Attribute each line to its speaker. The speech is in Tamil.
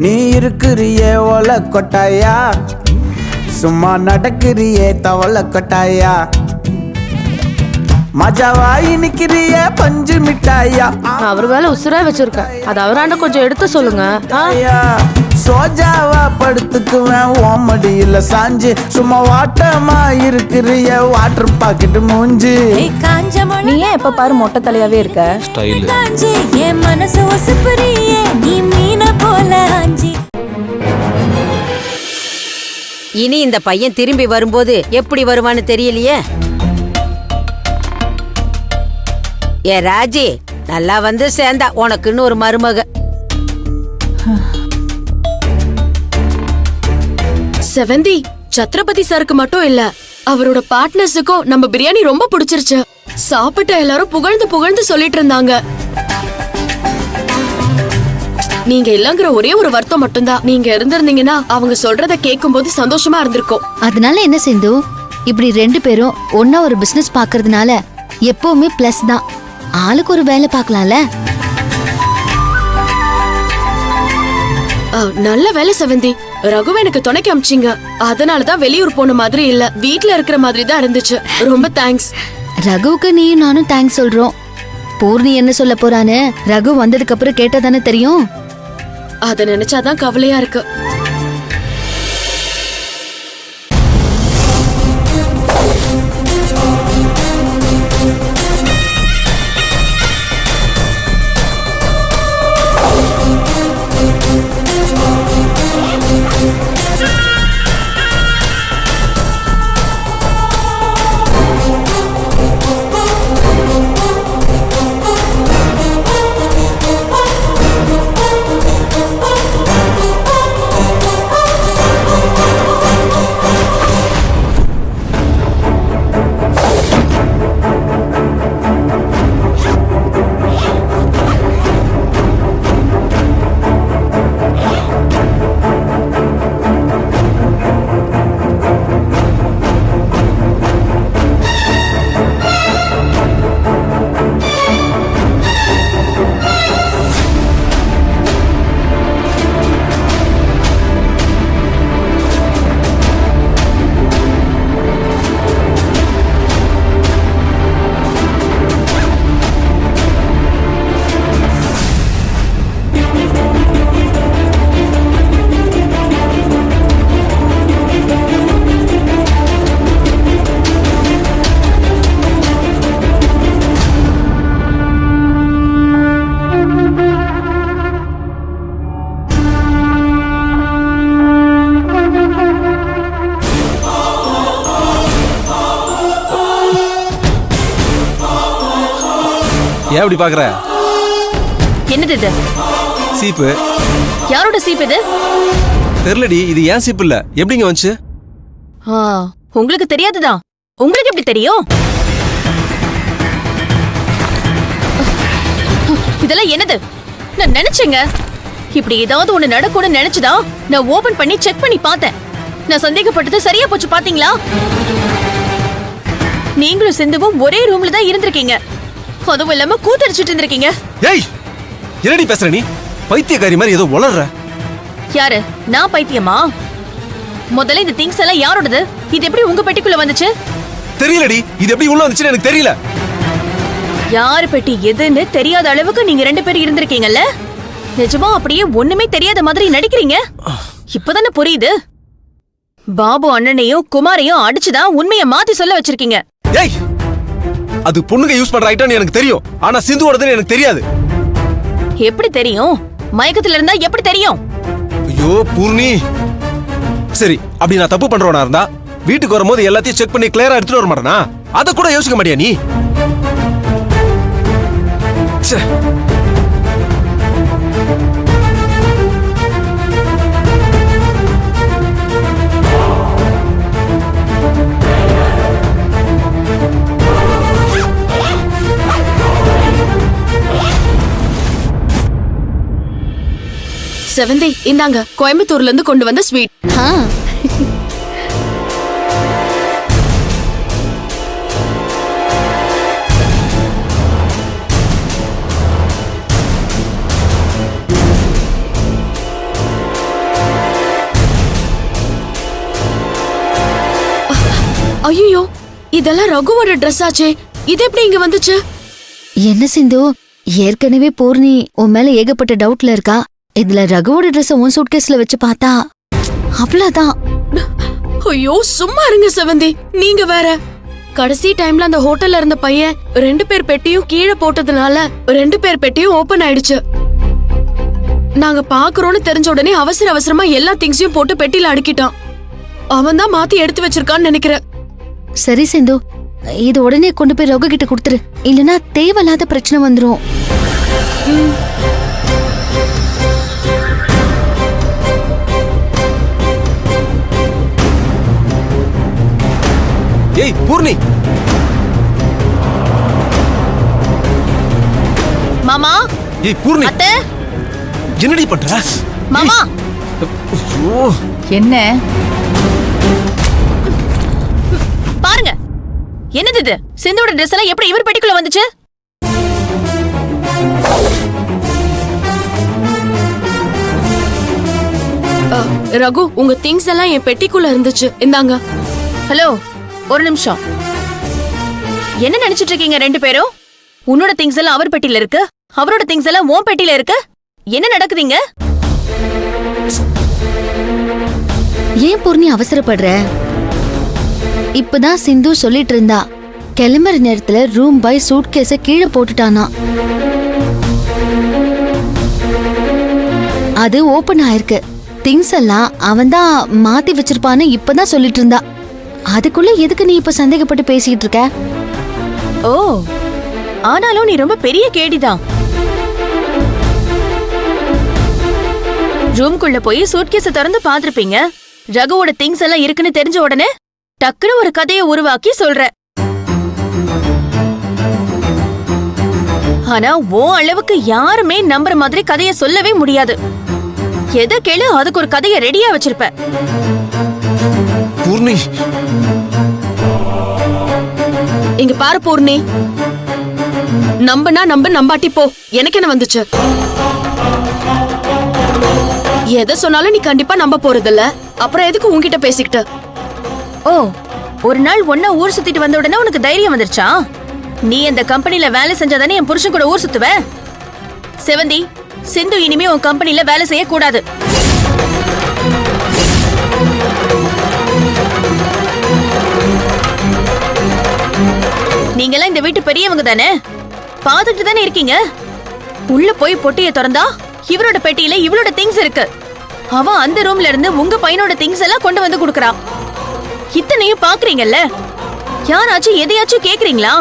Speaker 1: நீ இருக்கிறியே ஓல கொட்டாயா, சும்மா நடக்கிறியே தவள கொட்டாயா, மஜாவாயி நிக்கிறியே பஞ்சு மிட்டாயா.
Speaker 2: அவர் வேலை உசுரா வச்சிருக்கேன், அது அவராண்ட கொஞ்சம் எடுத்து சொல்லுங்க.
Speaker 1: சோஜாவா படுத்துக்குவேன் ஓமடியில சாஞ்சு, சும்மா வாட்டமா இருக்கிறிய வாட்டர் பாக்கெட் மூஞ்சி.
Speaker 2: நீ ஏன் எப்ப பாரு மொட்டை தலையாவே இருக்க?
Speaker 3: ஸ்டைல்
Speaker 4: என் மனசு ஒசுப்புறியே நீ மீன போல ஆஞ்சி.
Speaker 5: இனி இந்த பையன் திரும்பி வரும்போது எப்படி வருவான்னு தெரியலையே. ஏ ராஜி, நல்லா வந்து சேர்ந்தா உனக்குன்னு ஒரு மருமக.
Speaker 6: செவந்தி, சத்ரபதி சாருக்கு மட்டும் இல்ல, அவரோட பார்ட்னர்ஸுக்கும் நம்ம பிரியாணி ரொம்ப பிடிச்சிருச்சு. சாப்பிட்ட எல்லாரும் புகழ்ந்து புகழ்ந்து சொல்லிட்டு இருந்தாங்க. நீங்க இல்லங்கிற ஒரே ஒரு வருத்தம் மட்டும்தான். நீங்க இருந்திருந்தீங்கன்னா அவங்க சொல்றத கேட்கும் போது சந்தோஷமா இருந்திருக்கும்.
Speaker 7: அதனால என்ன சிந்து, இப்படி 2 பேரும் ஒன்னா ஒரு பிசினஸ் பாக்குறதுனால எப்பவுமே பிளஸ் தான். ஆளுக்கு ஒரு வேலை பார்க்கலாம்ல.
Speaker 6: நல்ல வேலை செவந்தி, ரகுவ எனக்கு துணைக்கு அமிச்சிங்க. அதனாலதான் வெளியூர் போன மாதிரி இல்ல, வீட்ல இருக்கிற மாதிரி தான் இருந்துச்சு. ரொம்ப தேங்க்ஸ்.
Speaker 7: ரகுவுக்கு நீயும் நானும் தேங்க்ஸ் சொல்றோம். பூர்ணி என்ன சொல்ல போறான்னு ரகு வந்ததுக்கு அப்புறம் கேட்டதானே தெரியும்.
Speaker 6: அத நினைச்சாதான் கவலையா இருக்கு.
Speaker 3: ஏன் இப்படி பாக்குற?
Speaker 2: என்னது இது?
Speaker 3: சீப்பு.
Speaker 2: யாரோட சீப் இது?
Speaker 3: தெரியலடி, இது ஏன் சீப்பு இல்ல. எப்படிங்க வந்துச்சு?
Speaker 2: உங்களுக்கு தெரியாதுதான். உங்களுக்கு எப்படி தெரியும்? இதெல்லாம் என்னது? நான் நினைச்சேங்க இப்படி ஏதாவது ஒண்ணு நடக்கும்னு நினைச்சுதான் நான் ஓபன் பண்ணி செக் பண்ணி பார்த்தேன். நான் சந்தேகப்பட்டது சரியா போச்சு பாத்தீங்களா? நீங்களும் சிந்துவும் ஒரே ரூம்ல தான் இருந்திருக்கீங்க. அதுவும் இல்லாம கூத்தடிச்சிட்டு இருந்திருக்கீங்க.
Speaker 3: ஏய், என்னடி பேசுற நீ? பைத்தியக்காரி மாதிரி ஏதோ உளறற.
Speaker 2: யாரு? நான் பைத்தியமா? முதல்ல இந்த திங்ஸ் எல்லாம் யாரோடது? இது எப்படி உங்க பெட்டிக்குள்ள வந்துச்சு?
Speaker 3: தெரியலடி, இது எப்படி உள்ள வந்துச்சுன்னு எனக்கு தெரியல.
Speaker 2: யாரு பெட்டி எதுன்னு தெரியாத அளவுக்கு நீங்க 2 பேரும் இருந்திருக்கீங்கல்ல? நிஜமா அப்படியே ஒண்ணுமே தெரியாத மாதிரி நடிக்கிறீங்க. இப்பதானே புரியுது. பாபு அண்ணனையும் குமாரையும் அடிச்சுதான் உண்மையை மாத்தி சொல்ல வச்சிருக்கீங்க.
Speaker 3: ஏய், அது பொண்ணுங்க யூஸ் பண்ற ஐட்டம் எனக்கு தெரியும். ஆனா சிந்துவோடதுன்னு எனக்கு தெரியாது.
Speaker 2: எப்படி தெரியும்? மயக்கத்துல இருந்தா எப்படி தெரியும்?
Speaker 3: ஐயோ பூர்ணி, சரி அப்படி நான் தப்பு பண்றவனா இருந்தா வீட்டுக்கு வரும்போது எல்லாத்தையும் செக் பண்ணி கிளியரா எடுத்துட்டு வர மாட்டேனா? அத கூட யோசிக்க மாட்டியா நீ? ச்சே.
Speaker 6: செவந்தி, இந்தாங்க கோயம்புத்தூர்ல இருந்து கொண்டு வந்த ஸ்வீட். ஐயோ, இதெல்லாம் ரகுவோட ட்ரெஸ் ஆச்சே. இது எப்படி இங்க வந்துச்சு?
Speaker 7: என்ன சிந்து, ஏற்கனவே பூர்ணி உன் மேல ஏகப்பட்ட டவுட்ல இருக்கா. இதுல ரகுவோட ட்ரெஸ் உன் சூட்கேஸ்ல வச்சு பார்த்தா அவ்வளவுதான்.
Speaker 6: ஐயோ சும்மா இருங்க செவந்தி, நீங்க வேற. கடைசி டைம்ல அந்த ஹோட்டல்ல இருந்த பையன் 2 பேர் பெட்டியும் கீழே போட்டதுனால 2 பேர் பெட்டியும் ஓபன் ஆயிடுச்சு. நாங்க பாக்குறோம்னு தெரிஞ்ச உடனே அவசர அவசரமா எல்லா திங்ஸையும் போட்டு பெட்டில அடுக்கிட்டான். அவன் தான் மாத்தி எடுத்து வச்சிருக்கான்னு நினைக்கிறேன்.
Speaker 7: சரி சிந்து, இது உடனே கொண்டு போய் ரகு கிட்ட கொடுத்துரு, இல்லனா தேவையில்லாத பிரச்சனை வந்துரும்.
Speaker 3: ஏய் பூர்ணி,
Speaker 2: மாமா,
Speaker 3: ஏய் பூர்ணி,
Speaker 2: அத்தை,
Speaker 3: என்னடி பண்ற?
Speaker 2: மாமா.
Speaker 3: ஐயோ,
Speaker 2: என்ன பாருங்க, என்னது இது? சிந்துவோட ட்ரெஸ் எல்லாம் எப்படி இவர் பெட்டிக்குள்ள வந்துச்சு?
Speaker 6: ரகு, உங்க திங்ஸ் எல்லாம் என் பெட்டிக்குள்ள இருந்துச்சு. இந்தாங்க.
Speaker 2: ஹலோ, ஒரு நிமிஷம். என்ன நினைச்சிட்டு இருக்கீங்க 2 பேரும்? உன்னோட திங்ஸ் எல்லாம் அவர் பெட்டியில இருக்கு, அவரோட திங்ஸ் எல்லாம் உன் பெட்டியில இருக்கு. என்ன நடக்குதுங்க?
Speaker 7: ஏன் பூர்ணி அவசரப்படுற? இப்பதான் சிந்து சொல்லிட்டு இருந்தா, கிளம்புற நேரத்துல ரூம் பாய் சூட்கேஸ கீழே போட்டுட்டானா. அது ஓபன் ஆயிருக்கு. திங்ஸ் எல்லாம் அவன் தான் மாத்தி வச்சிருப்பான்னு இப்பதான் சொல்லிட்டு இருந்தா. அதுக்குள்ள எதுக்கு நீ இப்ப சந்தேகப்பட்டு பேசிட்டு இருக்க?
Speaker 2: ஓ, ஆனாலும் நீ ரொம்ப பெரிய கேடிதான். ரூம்குள்ள போய் சூட்கேஸ திறந்து பாத்திருப்பீங்க. ரகுவோட திங்ஸ் எல்லாம் இருக்குன்னு தெரிஞ்ச உடனே டக்குனு ஒரு கதையை உருவாக்கி சொல்ற. ஆனா ஓ அளவுக்கு யாருமே நம்புற மாதிரி கதைய சொல்லவே முடியாது. எதை கேளு, அதுக்கு ஒரு கதைய ரெடியா வச்சிருப்ப.
Speaker 3: பூர்ணி,
Speaker 6: இங்க பாரு பூர்ணி, நம்பனா நம்ப, நம்பாட்டி போ. எனக்கு என்ன வந்துச்சு? எதை சொன்னாலும் நீ கண்டிப்பா நம்ப போறதில்ல. அப்புறம் எதுக்கு உன்கிட்ட பேசிக்கிட்ட?
Speaker 2: ஓ, ஒரு நாள் ஒன்னா ஊர் சுத்திட்டு வந்த உடனே உனக்கு தைரியம் வந்துருச்சா? நீ அந்த கம்பெனில வேலை செஞ்சாதானே என் புருஷன் கூட ஊர் சுத்துவ. செவந்தி, சிந்து இனிமே உன் கம்பெனில வேலை செய்ய கூடாது. நீங்கெல்லாம் இந்த வீட்டு பெரியவங்க தானே, பாத்துட்டு தானே இருக்கீங்க. உள்ள போய் பொட்டியை திறந்தா இவரோட பெட்டியில இவளோட திங்ஸ் இருக்கு. அவன் அந்த ரூம்ல இருந்து உங்க பையனோட திங்ஸ் எல்லாம் கொண்டு வந்து கொடுக்கறான். இத்தனையும் பாக்குறீங்கல்ல, யாராச்சும் எதையாச்சும் கேக்குறீங்களா?